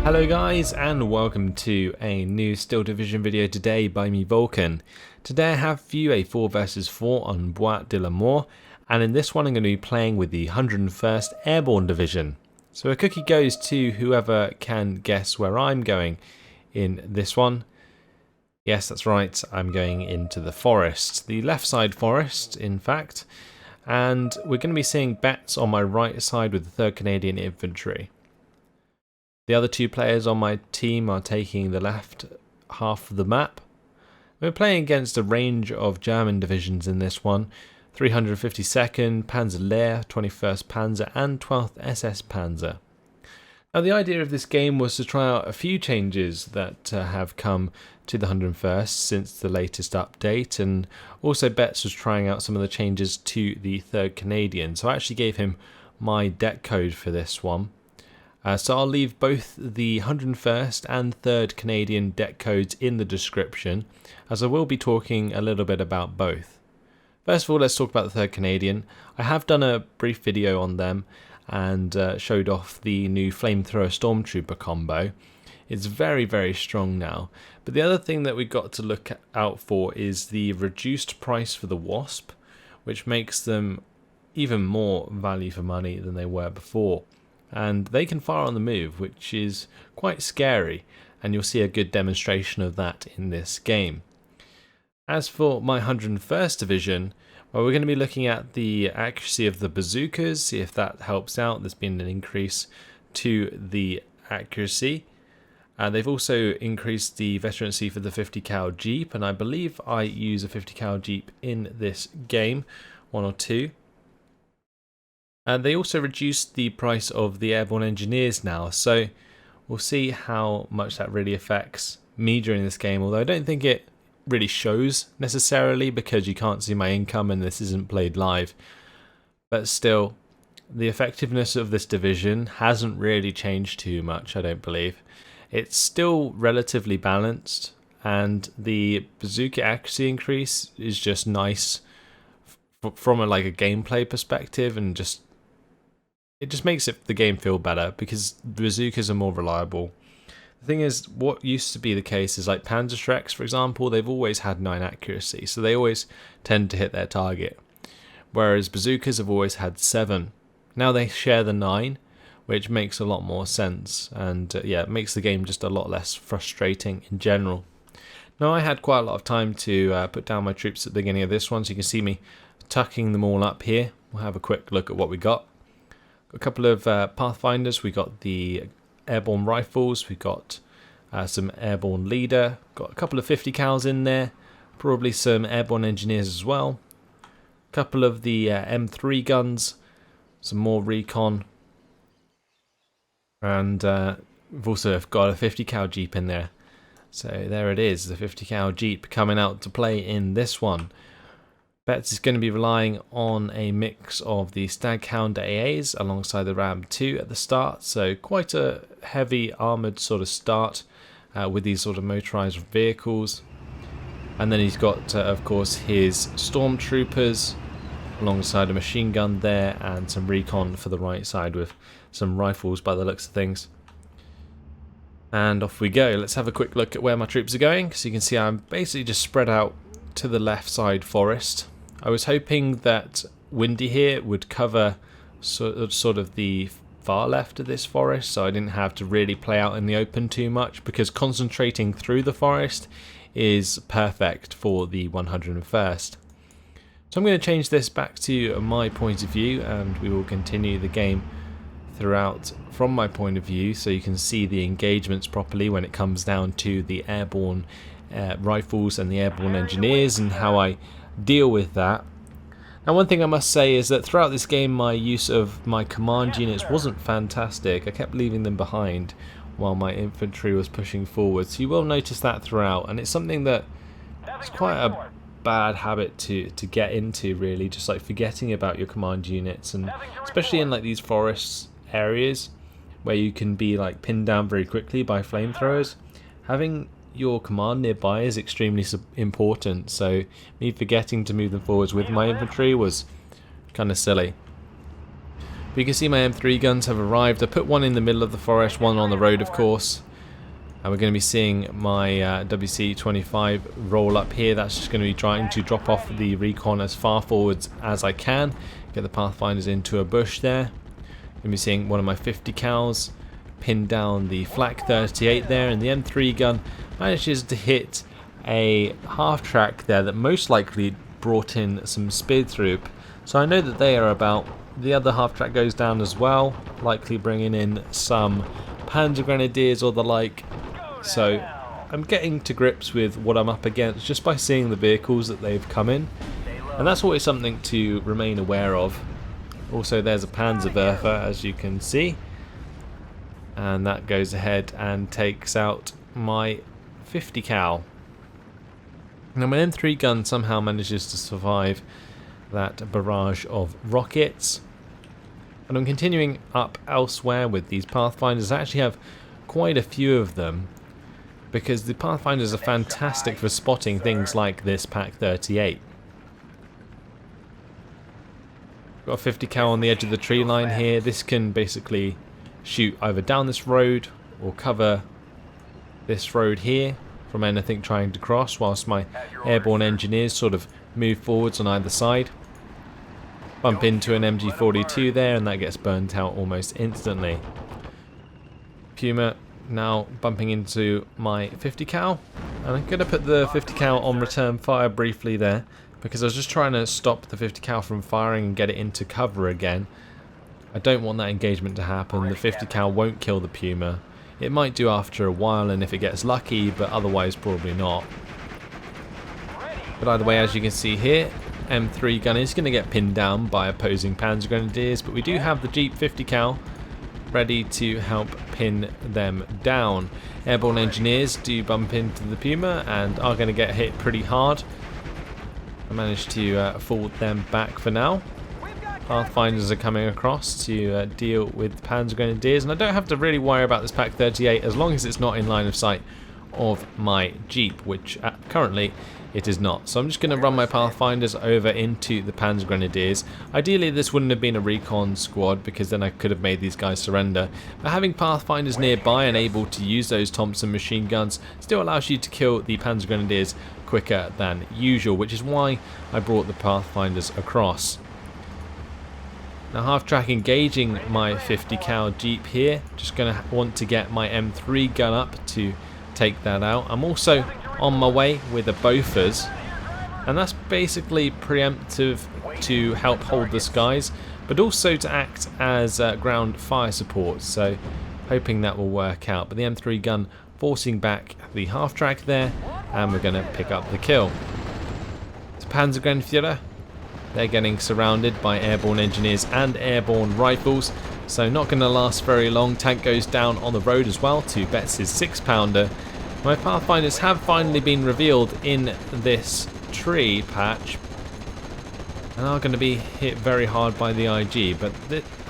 Hello guys, and welcome to a new Steel Division video today by me, Vulcan. Today I have for you a 4 vs 4 on Bois de Limors, and in this one I'm going to be playing with the 101st Airborne Division. So a cookie goes to whoever can guess where I'm going in this one. Yes, that's right, I'm going into the forest, the left side forest in fact, and we're going to be seeing bets on my right side with the 3rd Canadian Infantry. The other two players on my team are taking the left half of the map. We're playing against a range of German divisions in this one: 352nd Panzer Lehr, 21st Panzer and 12th SS Panzer. Now the idea of this game was to try out a few changes that have come to the 101st since the latest update, and also Betts was trying out some of the changes to the 3rd Canadian, so I actually gave him my deck code for this one. So I'll leave both the 101st and 3rd Canadian deck codes in the description, as I will be talking a little bit about both. First of all, let's talk about the 3rd Canadian. I have done a brief video on them and showed off the new Flamethrower Stormtrooper combo. It's very, very strong now. But the other thing that we got to look out for is the reduced price for the Wasp, which makes them even more value for money than they were before. And they can fire on the move, which is quite scary, and you'll see a good demonstration of that in this game. As for my 101st Division, well, we're going to be looking at the accuracy of the bazookas, see if that helps out. There's been an increase to the accuracy. They've also increased the veterancy for the 50 cal Jeep, and I believe I use a 50 cal Jeep in this game, one or two. And they also reduced the price of the Airborne Engineers now, so we'll see how much that really affects me during this game, although I don't think it really shows necessarily because you can't see my income and this isn't played live. But still, the effectiveness of this division hasn't really changed too much, I don't believe. It's still relatively balanced, and the bazooka accuracy increase is just nice from a gameplay perspective, and it just makes the game feel better because bazookas are more reliable. The thing is, what used to be the case is like Panzerschrecks, for example, they've always had 9 accuracy, so they always tend to hit their target. Whereas bazookas have always had 7. Now they share the 9, which makes a lot more sense, and yeah, it makes the game just a lot less frustrating in general. Now I had quite a lot of time to put down my troops at the beginning of this one, so you can see me tucking them all up here. We'll have a quick look at what we got. A couple of Pathfinders, we got the Airborne Rifles, we got some Airborne Leader, got a couple of 50 cals in there, probably some Airborne Engineers as well, a couple of the M3 guns, some more recon, and we've also got a 50 cal Jeep in there. So there it is, the 50 cal Jeep coming out to play in this one. Betts is going to be relying on a mix of the Staghound AAs alongside the Ram 2 at the start, so quite a heavy armoured sort of start with these sort of motorised vehicles. And then he's got, of course, his Stormtroopers alongside a machine gun there and some recon for the right side with some rifles by the looks of things. And off we go. Let's have a quick look at where my troops are going. So you can see I'm basically just spread out to the left side forest. I was hoping that Windy here would cover sort of the far left of this forest, so I didn't have to really play out in the open too much, because concentrating through the forest is perfect for the 101st. So I'm going to change this back to my point of view, and we will continue the game throughout from my point of view, so you can see the engagements properly when it comes down to the Airborne Rifles and the Airborne Engineers and how I deal with that. Now, one thing I must say is that throughout this game my use of my command units wasn't fantastic. I kept leaving them behind while my infantry was pushing forward, so you will notice that throughout, and it's something that it's quite a bad habit to get into, really, just like forgetting about your command units, and especially in these forest areas where you can be pinned down very quickly by flamethrowers. Having your command nearby is extremely important, so me forgetting to move them forwards with my infantry was kind of silly. But you can see my M3 guns have arrived. I put one in the middle of the forest, one on the road of course. And we're going to be seeing my WC-25 roll up here. That's just going to be trying to drop off the recon as far forwards as I can. Get the Pathfinders into a bush there. Going to be seeing one of my 50 cals pin down the Flak 38 there, and the M3 gun manages to hit a half track there that most likely brought in some speed troop. So I know that they are about. The other half track goes down as well, likely bringing in some Panzer Grenadiers or the like. So I'm getting to grips with what I'm up against just by seeing the vehicles that they've come in, and that's always something to remain aware of. Also, there's a Panzerwerfer, as you can see, and that goes ahead and takes out my 50 cal. Now my M3 gun somehow manages to survive that barrage of rockets, and I'm continuing up elsewhere with these Pathfinders. I actually have quite a few of them, because the Pathfinders are fantastic for spotting things like this Pack 38. Got a 50 cal on the edge of the tree line here. This can basically shoot either down this road or cover this road here from anything trying to cross, whilst my airborne engineers sort of move forwards on either side. Bump into an MG42 there, and that gets burnt out almost instantly. Puma now bumping into my 50 cal, and I'm going to put the 50 cal on return fire briefly there, because I was just trying to stop the 50 cal from firing and get it into cover again. I don't want that engagement to happen. The 50 cal won't kill the Puma. It might do after a while and if it gets lucky, but otherwise probably not. But either way, as you can see here, M3 gun is going to get pinned down by opposing Panzer Grenadiers, but we do have the Jeep 50 cal ready to help pin them down. Airborne engineers do bump into the Puma and are going to get hit pretty hard. I managed to fall them back for now. Pathfinders are coming across to deal with Panzer Grenadiers, and I don't have to really worry about this Pack 38 as long as it's not in line of sight of my Jeep, which currently it is not. So I'm just going to run my Pathfinders over into the Panzer Grenadiers. Ideally this wouldn't have been a recon squad, because then I could have made these guys surrender. But having Pathfinders nearby and able to use those Thompson machine guns still allows you to kill the Panzer Grenadiers quicker than usual, which is why I brought the Pathfinders across. Now half track engaging my 50 cal Jeep here. Just going to want to get my M3 gun up to take that out. I'm also on my way with a Bofors, and that's basically preemptive to help hold the skies, but also to act as ground fire support, so hoping that will work out. But the M3 gun forcing back the half track there, and we're going to pick up the kill. It's Panzer Grenadier. They're getting surrounded by airborne engineers and airborne rifles, so not going to last very long. Tank goes down on the road as well to Betts' 6-pounder. My Pathfinders have finally been revealed in this tree patch and are going to be hit very hard by the IG, but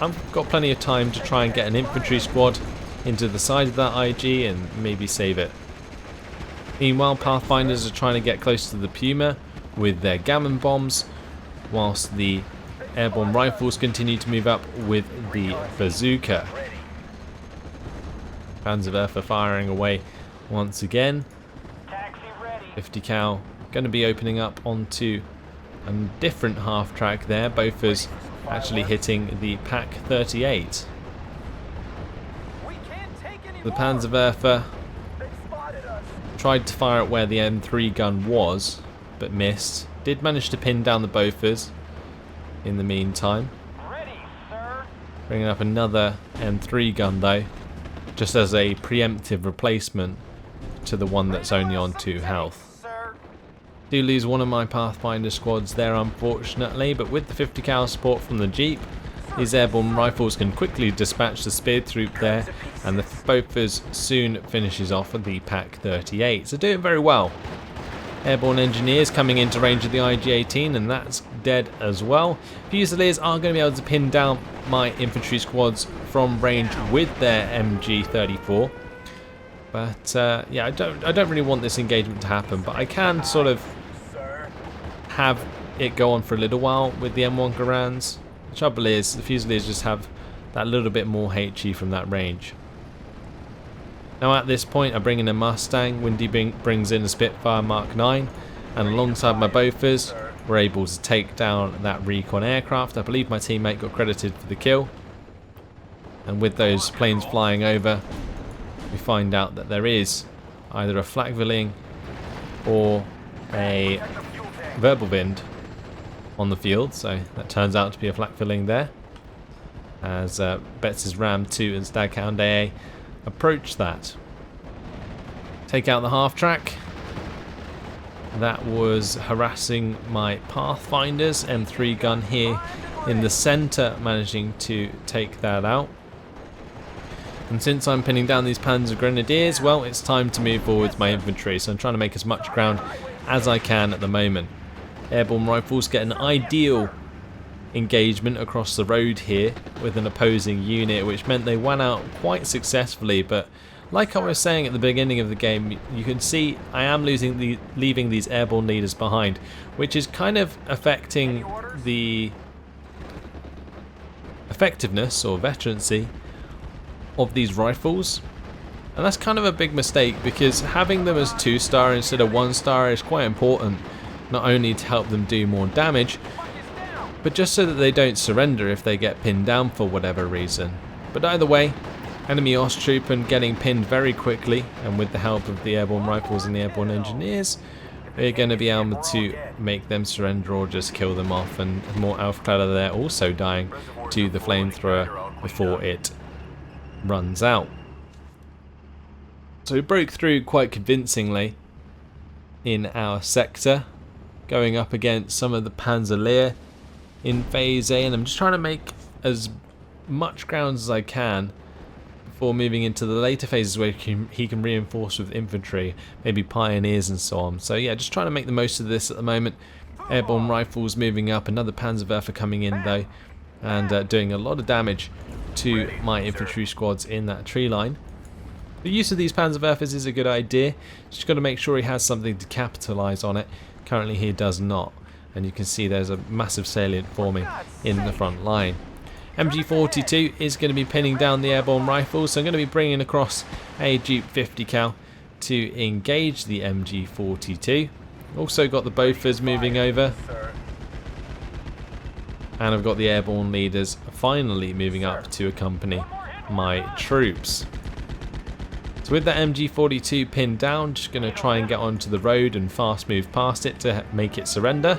I've got plenty of time to try and get an infantry squad into the side of that IG and maybe save it. Meanwhile, Pathfinders are trying to get close to the Puma with their gammon bombs, whilst the airborne rifles continue to move up with the bazooka. Panzerwerfer firing away once again. 50 cal going to be opening up onto a different half track there. Bofors actually hitting the Pack 38. The Panzerwerfer tried to fire at where the M3 gun was, but missed. Did manage to pin down the Bofors in the meantime. Bringing up another M3 gun though, just as a preemptive replacement to the one that's only on 2 health. Do lose one of my Pathfinder squads there unfortunately, but with the 50 cal support from the Jeep, these airborne rifles can quickly dispatch the spear troop there, and the Bofors soon finishes off the Pack 38. So doing very well. Airborne engineers coming into range of the IG-18, and that's dead as well. Fusiliers are going to be able to pin down my infantry squads from range with their MG34. But yeah, I don't really want this engagement to happen, but I can sort of have it go on for a little while with the M1 Garands. The trouble is, the Fusiliers just have that little bit more HE from that range. Now at this point I bring in a Mustang, Windy brings in a Spitfire Mark 9, and alongside my Bofors we're able to take down that recon aircraft. I believe my teammate got credited for the kill, and with those planes flying over we find out that there is either a flak Villing or a Wirbelwind on the field, so that turns out to be a flak Villing there, as Betts' Ram 2 and Staghound AA approach that. Take out the half track. That was harassing my Pathfinders. M3 gun here in the center managing to take that out. And since I'm pinning down these Panzer Grenadiers, well, it's time to move forward with my infantry, so I'm trying to make as much ground as I can at the moment. Airborne rifles get an ideal engagement across the road here with an opposing unit, which meant they won out quite successfully. But like I was saying at the beginning of the game, you can see I am leaving these airborne leaders behind, which is kind of affecting the effectiveness or veterancy of these rifles, and that's kind of a big mistake, because having them as 2-star instead of 1-star is quite important, not only to help them do more damage, but just so that they don't surrender if they get pinned down for whatever reason. But either way, enemy Osttruppen getting pinned very quickly, and with the help of the airborne rifles and the airborne engineers, we're going to be able to make them surrender or just kill them off. And more Aufkläder there also dying to the flamethrower before it runs out. So we broke through quite convincingly in our sector, going up against some of the Panzer in phase A, and I'm just trying to make as much ground as I can before moving into the later phases where he can reinforce with infantry, maybe pioneers and so on. So yeah, just trying to make the most of this at the moment. Airborne rifles moving up, another Panzerwerfer coming in though, and doing a lot of damage to my infantry squads in that tree line. The use of these Panzerwerfers is a good idea, just got to make sure he has something to capitalise on it. Currently he does not, and you can see there's a massive salient forming in the front line. MG42 is going to be pinning down the airborne rifles, so I'm going to be bringing across a Jeep 50 cal to engage the MG42. Also got the Bofors moving over, and I've got the airborne leaders finally moving up to accompany my troops. So with that MG42 pinned down, just going to try and get onto the road and fast move past it to make it surrender.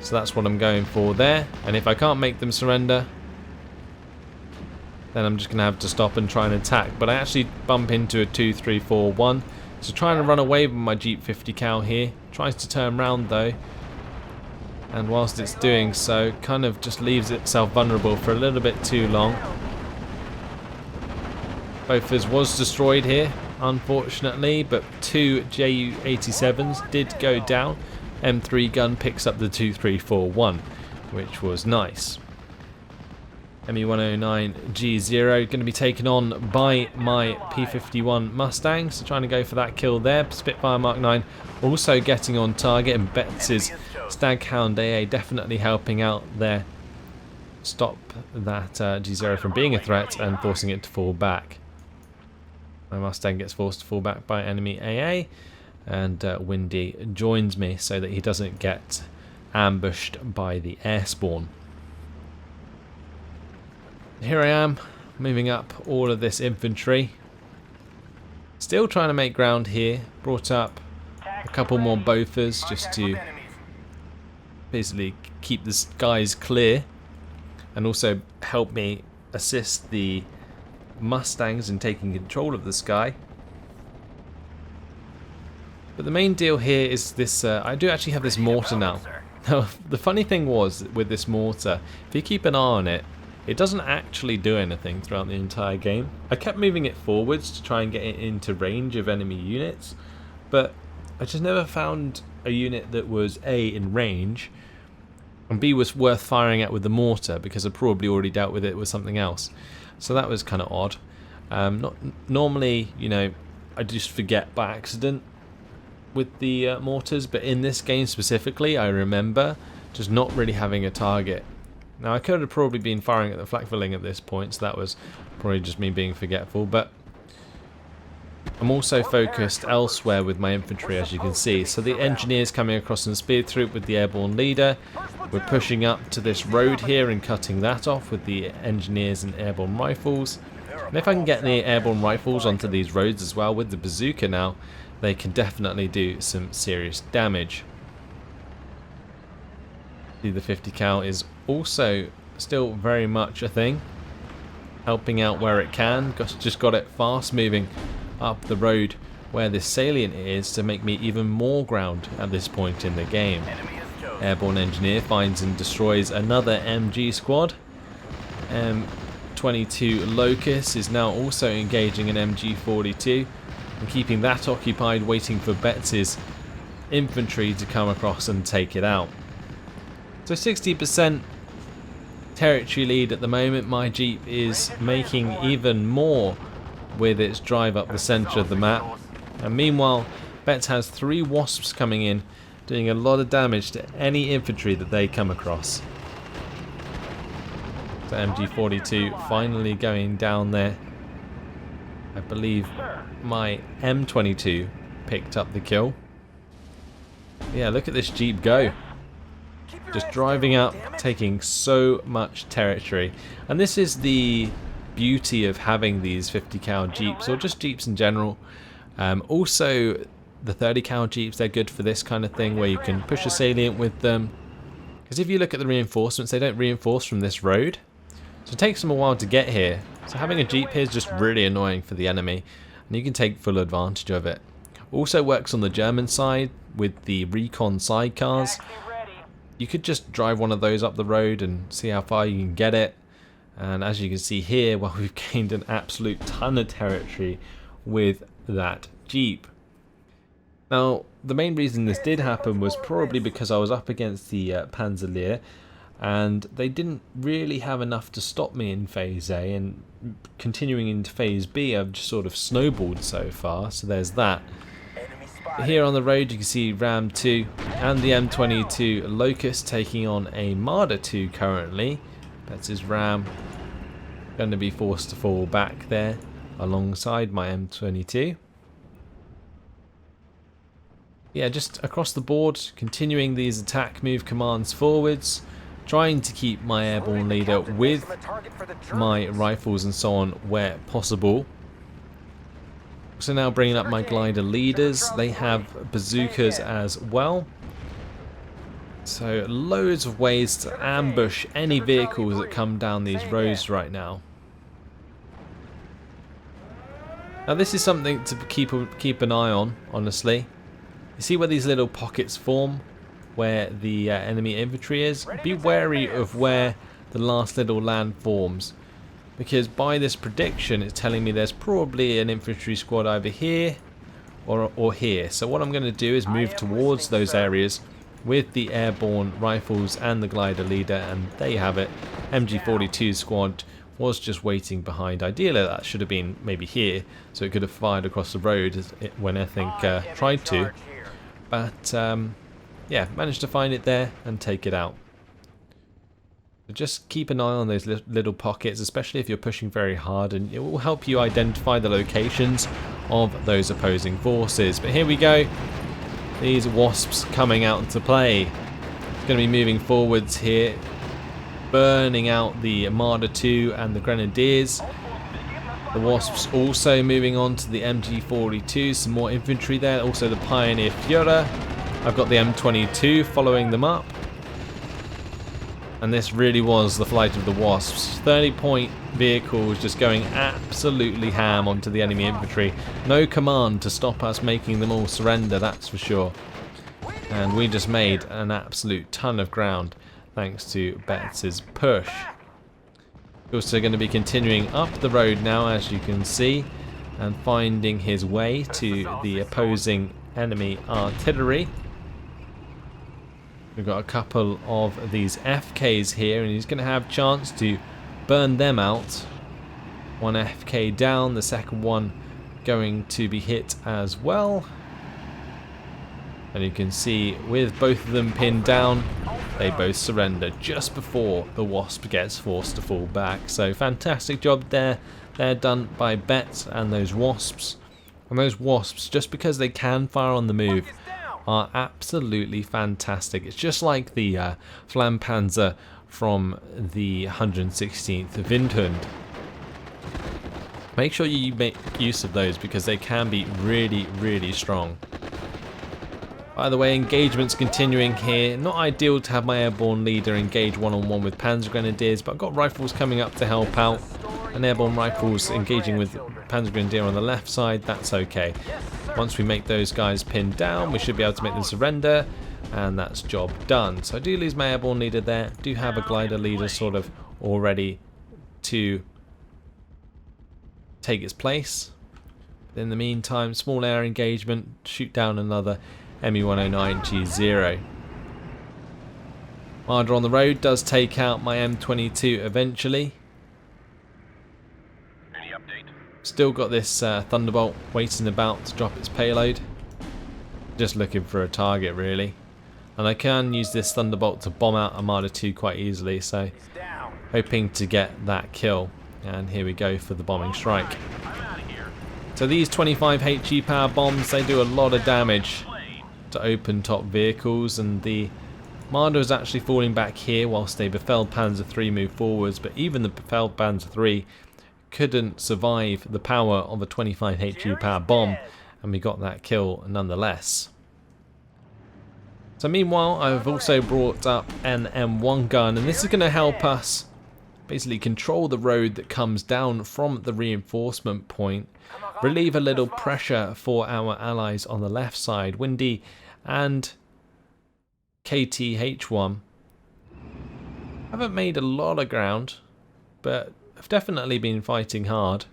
So that's what I'm going for there, and if I can't make them surrender, then I'm just going to have to stop and try and attack. But I actually bump into a 2-3-4-1, so trying to run away with my Jeep 50 cal here. Tries to turn round though, and whilst it's doing so, kind of just leaves itself vulnerable for a little bit too long. Bofors was destroyed here, unfortunately, but 2 Ju-87s did go down. M3 gun picks up the 2-3-4-1, which was nice. ME-109G0 going to be taken on by my P-51 Mustang, so trying to go for that kill there. Spitfire Mark 9 also getting on target, and Betts' Staghound AA definitely helping out there. Stop that G0 from being a threat and forcing it to fall back. My Mustang gets forced to fall back by enemy AA, and Windy joins me so that he doesn't get ambushed by the Airspawn. Here I am, moving up all of this infantry. Still trying to make ground here. Brought up a couple more Bofors just to basically keep the skies clear, and also help me assist the Mustangs in taking control of the sky. But the main deal here is this, I do actually have this mortar now. Now the funny thing was with this mortar, if you keep an eye on it, it doesn't actually do anything throughout the entire game. I kept moving it forwards to try and get it into range of enemy units, but I just never found a unit that was A, in range, and B, was worth firing at with the mortar, because I probably already dealt with it with something else. So that was kind of odd. Normally, you know, I just forget by accident with the mortars, but in this game specifically, I remember just not really having a target Now I could have probably been firing at the flak filling at this point, so that was probably just me being forgetful, but I'm also focused elsewhere with my infantry, as you can see. So the engineers coming across and spear through with the airborne leader. We're pushing up to this road here and cutting that off with the engineers and airborne rifles. And if I can get the airborne rifles onto these roads as well with the bazooka now, they can definitely do some serious damage. See, the 50 cal is also still very much a thing, helping out where it can. Just got it fast moving up the road where this salient is to make me even more ground at this point in the game. Airborne engineer finds and destroys another MG squad. M22 Locust is now also engaging an MG42 and keeping that occupied, waiting for Betts' infantry to come across and take it out. So 60% territory lead at the moment. My Jeep is making even more with its drive up the centre of the map. And meanwhile, Betts has 3 Wasps coming in, doing a lot of damage to any infantry that they come across. So MG42 finally going down there. I believe my M22 picked up the kill. Yeah, look at this Jeep go. Just driving up, taking so much territory. And this is the beauty of having these 50 cal Jeeps, or just Jeeps in general. Also, the 30 cal Jeeps, they're good for this kind of thing where you can push a salient with them. Because if you look at the reinforcements, they don't reinforce from this road. So it takes them a while to get here. So having a Jeep here is just really annoying for the enemy. And you can take full advantage of it. Also works on the German side with the recon sidecars. You could just drive one of those up the road and see how far you can get it. And as you can see here, well, we've gained an absolute ton of territory with that Jeep. Now, the main reason this did happen was probably because I was up against the Panzerlehr, and they didn't really have enough to stop me in Phase A, and continuing into Phase B, I've just sort of snowballed so far, so there's that. Here on the road you can see Ram 2 and the M22 Locust taking on a Marder 2 currently. That's his Ram. Going to be forced to fall back there alongside my M22. Yeah, just across the board, continuing these attack move commands forwards, trying to keep my airborne leader with my rifles and so on where possible. So now bringing up my glider leaders, they have bazookas as well. So loads of ways to ambush any vehicles that come down these roads right now. Now this is something to keep an eye on, honestly. You see where these little pockets form, where the enemy infantry is? Be wary of where the last little land forms, because by this prediction it's telling me there's probably an infantry squad either here or here. So what I'm going to do is move towards those areas with the airborne rifles and the glider leader, and there you have it. MG42 squad was just waiting behind. Ideally that should have been maybe here, so it could have fired across the road when I think tried to. But yeah, managed to find it there and take it out. So just keep an eye on those little pockets, especially if you're pushing very hard, and it will help you identify the locations of those opposing forces. But here we go. These Wasps coming out into play. It's going to be moving forwards here, burning out the Marder 2 and the Grenadiers. The Wasps also moving on to the MG42, some more infantry there, also the Pioneer Führer. I've got the M22 following them up. And this really was the flight of the Wasps. 30-point vehicles just going absolutely ham onto the enemy infantry. No command to stop us making them all surrender, that's for sure. And we just made an absolute ton of ground thanks to Betts' push. We're also going to be continuing up the road now, as you can see, and finding his way to the opposing enemy artillery. We've got a couple of these FKs here, and he's going to have a chance to burn them out. One FK down, the second one going to be hit as well. And you can see with both of them pinned down, they both surrender just before the Wasp gets forced to fall back. So fantastic job there. They're done by Bet and those Wasps. And those Wasps, just because they can fire on the move, are absolutely fantastic. It's just like the Flampanzer from the 116th Windhund. Make sure you make use of those because they can be really, really strong. By the way, engagement's continuing here. Not ideal to have my airborne leader engage one-on-one with Panzer Grenadiers, but I've got rifles coming up to help out. And airborne rifles engaging with Panzer Grenadier on the left side, that's okay. Once we make those guys pinned down, we should be able to make them surrender, and that's job done. So I do lose my airborne leader there. Do have a glider leader sort of all ready to take its place. But in the meantime, small air engagement, shoot down another ME-109G0. Marder on the road does take out my M22 eventually. Any update? Still got this Thunderbolt waiting about to drop its payload. Just looking for a target really. And I can use this Thunderbolt to bomb out Armada 2 quite easily, so hoping to get that kill. And here we go for the bombing strike. So these 25 HE power bombs, they do a lot of damage to open top vehicles, and the Marder is actually falling back here whilst the Befeld Panzer III move forwards, but even the Befeld Panzer III couldn't survive the power of a 25 HE power bomb, and we got that kill nonetheless. So meanwhile, I've also brought up an M1 gun, and this is going to help us basically control the road that comes down from the reinforcement point, relieve a little pressure for our allies on the left side. Windy and KTH1 haven't made a lot of ground, but have definitely been fighting hard.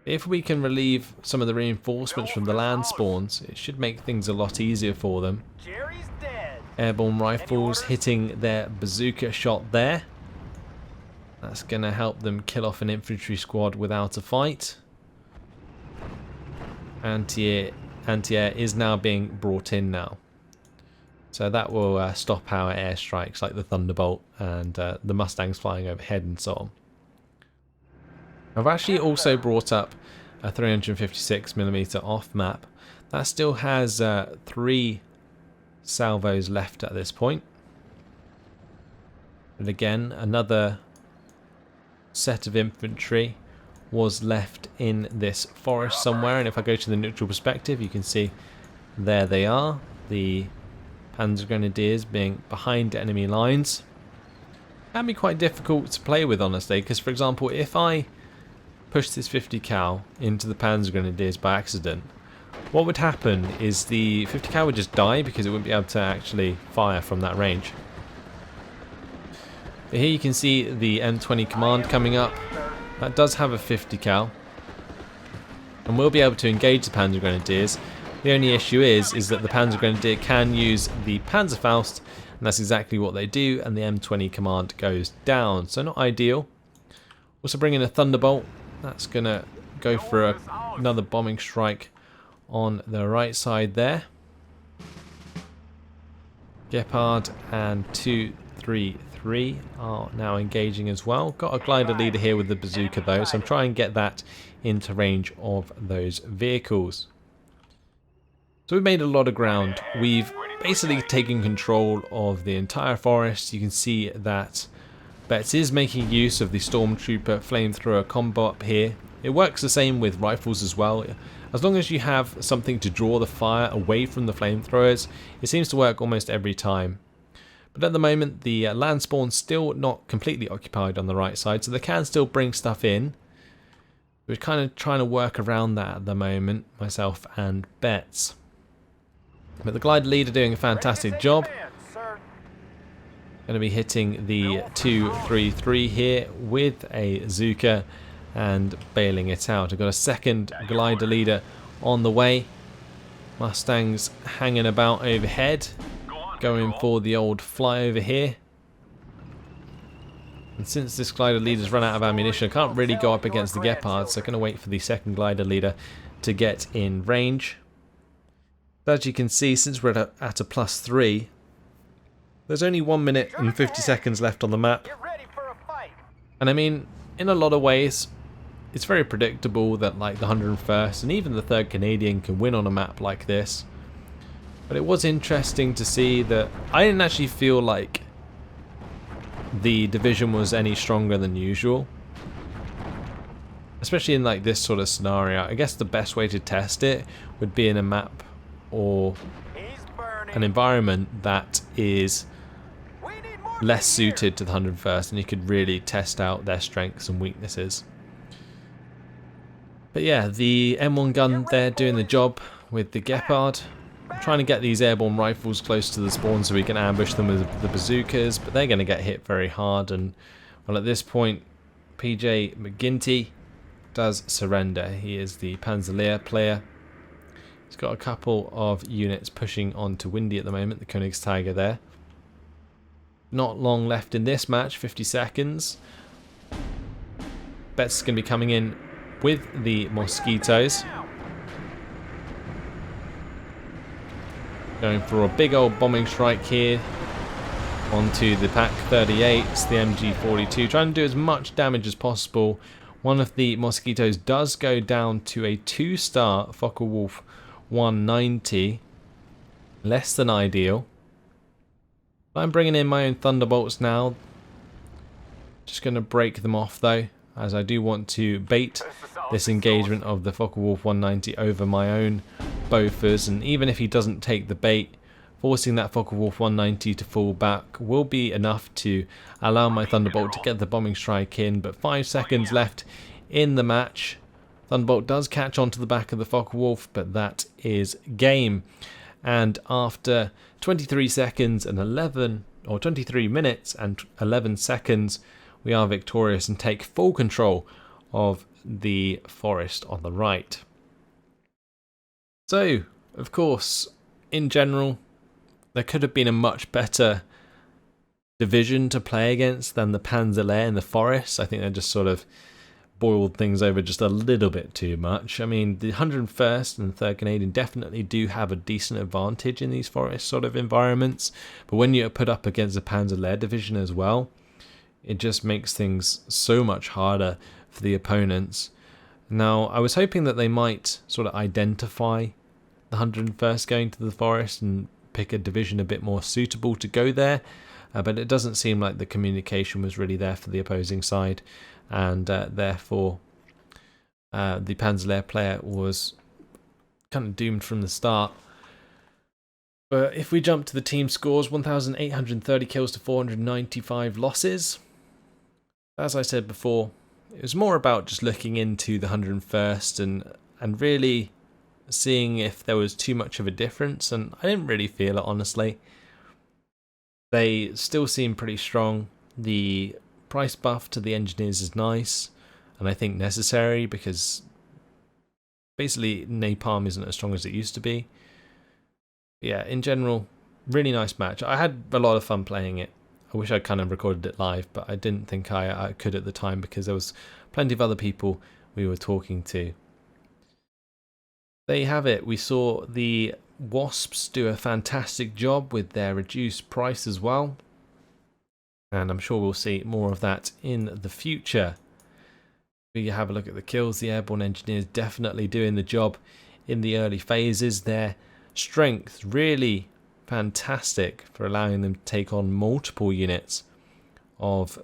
If we can relieve some of the reinforcements from the land spawns, it should make things a lot easier for them. Airborne rifles hitting their bazooka shot there. That's going to help them kill off an infantry squad without a fight. Anti-air is now being brought in now. So that will stop our airstrikes like the Thunderbolt and the Mustangs flying overhead and so on. I've actually also brought up a 356mm off map. That still has 3 salvos left at this point. And again, another set of infantry was left in this forest somewhere, and if I go to the neutral perspective, you can see there they are, the Panzer Grenadiers being behind enemy lines. Can be quite difficult to play with, honestly, because for example, if I push this 50 cal into the Panzer Grenadiers by accident, what would happen is the 50 cal would just die because it wouldn't be able to actually fire from that range. But here you can see the M20 command coming up. That does have a 50 cal, and we'll be able to engage the Panzer Grenadiers. The only issue is that the Panzer Grenadier can use the Panzerfaust, and that's exactly what they do, and the M20 command goes down. So not ideal. Also bring in a Thunderbolt. That's going to go for another bombing strike on the right side there. Gepard and 233 are now engaging as well. Got a glider leader here with the bazooka though, so I'm trying to get that into range of those vehicles. So we've made a lot of ground. We've basically taken control of the entire forest. You can see that Betts is making use of the Stormtrooper flamethrower combo up here. It works the same with rifles as well. As long as you have something to draw the fire away from the flamethrowers, it seems to work almost every time. But at the moment, the land spawn's still not completely occupied on the right side, so they can still bring stuff in. We're kind of trying to work around that at the moment, myself and Betts. But the glider leader doing a fantastic job. Going to be hitting the 233 here with a Zuka and bailing it out. I've got a second glider leader on the way. Mustangs hanging about overhead, going for the old flyover here. And since this glider leader's run out of ammunition, I can't really go up against the Gepard, so I'm going to wait for the second glider leader to get in range. As you can see, since we're at a +3, there's only 1 minute and 50 seconds left on the map. And I mean, in a lot of ways, it's very predictable that like the 101st and even the 3rd Canadian can win on a map like this. But it was interesting to see that I didn't actually feel like the division was any stronger than usual. Especially in like this sort of scenario. I guess the best way to test it would be in a map or an environment that is less suited to the 101st, and you could really test out their strengths and weaknesses. But yeah, the M1 gun there doing the job with the Gepard. I'm trying to get these airborne rifles close to the spawn so we can ambush them with the bazookas, but they're going to get hit very hard. And well, at this point, PJ McGinty does surrender. He is the Panzerlehr player. He's got a couple of units pushing onto Windy at the moment, the Königstiger there. Not long left in this match, 50 seconds. Betts is going to be coming in with the Mosquitoes. Going for a big old bombing strike here onto the Pak 38s, the MG42, trying to do as much damage as possible. One of the Mosquitoes does go down to a 2-star Focke-Wulf 190, less than ideal. I'm bringing in my own Thunderbolts now. Just going to break them off though, as I do want to bait this engagement of the Focke-Wulf 190 over my own Bofors, and even if he doesn't take the bait, forcing that Focke-Wulf 190 to fall back will be enough to allow my Thunderbolt to get the bombing strike in. But 5 seconds left in the match. Thunderbolt does catch onto the back of the Focke-Wulf, but that is game. And after 23 seconds and 11, or 23 minutes and 11 seconds, we are victorious and take full control of the forest on the right. So, of course, in general, there could have been a much better division to play against than the Panzerlehr in the forest. I think they just sort of boiled things over just a little bit too much. I mean, the 101st and 3rd Canadian definitely do have a decent advantage in these forest sort of environments, but when you're put up against the Panzerlehr division as well, it just makes things so much harder for the opponents. Now, I was hoping that they might sort of identify the 101st going to the forest and pick a division a bit more suitable to go there, but it doesn't seem like the communication was really there for the opposing side, and therefore the Panzerlehr player was kind of doomed from the start. But if we jump to the team scores, 1,830 kills to 495 losses. As I said before, it was more about just looking into the 101st and really seeing if there was too much of a difference, and I didn't really feel it, honestly. They still seem pretty strong. The price buff to the engineers is nice, and I think necessary, because basically napalm isn't as strong as it used to be. Yeah, in general, really nice match. I had a lot of fun playing it. I wish I kind of recorded it live, but I didn't think I could at the time, because there was plenty of other people we were talking to. There you have it. We saw the Wasps do a fantastic job with their reduced price as well, and I'm sure we'll see more of that in the future. We have a look at the kills. The Airborne engineers definitely doing the job in the early phases. Their strength really fantastic for allowing them to take on multiple units of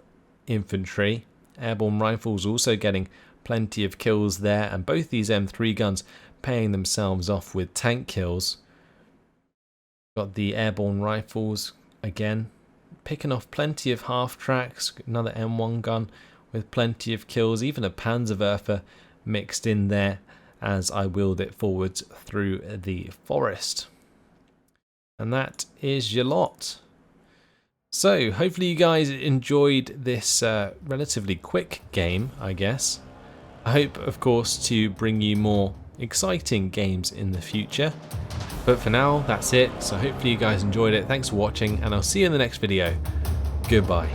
infantry. Airborne rifles also getting plenty of kills there, and both these M3 guns paying themselves off with tank kills. Got the airborne rifles again picking off plenty of half tracks. Another M1 gun with plenty of kills, even a Panzerwerfer mixed in there as I wheeled it forwards through the forest. And that is your lot. So hopefully you guys enjoyed this relatively quick game, I guess. I hope, of course, to bring you more exciting games in the future. But for now, that's it. So hopefully you guys enjoyed it. Thanks for watching, and I'll see you in the next video. Goodbye.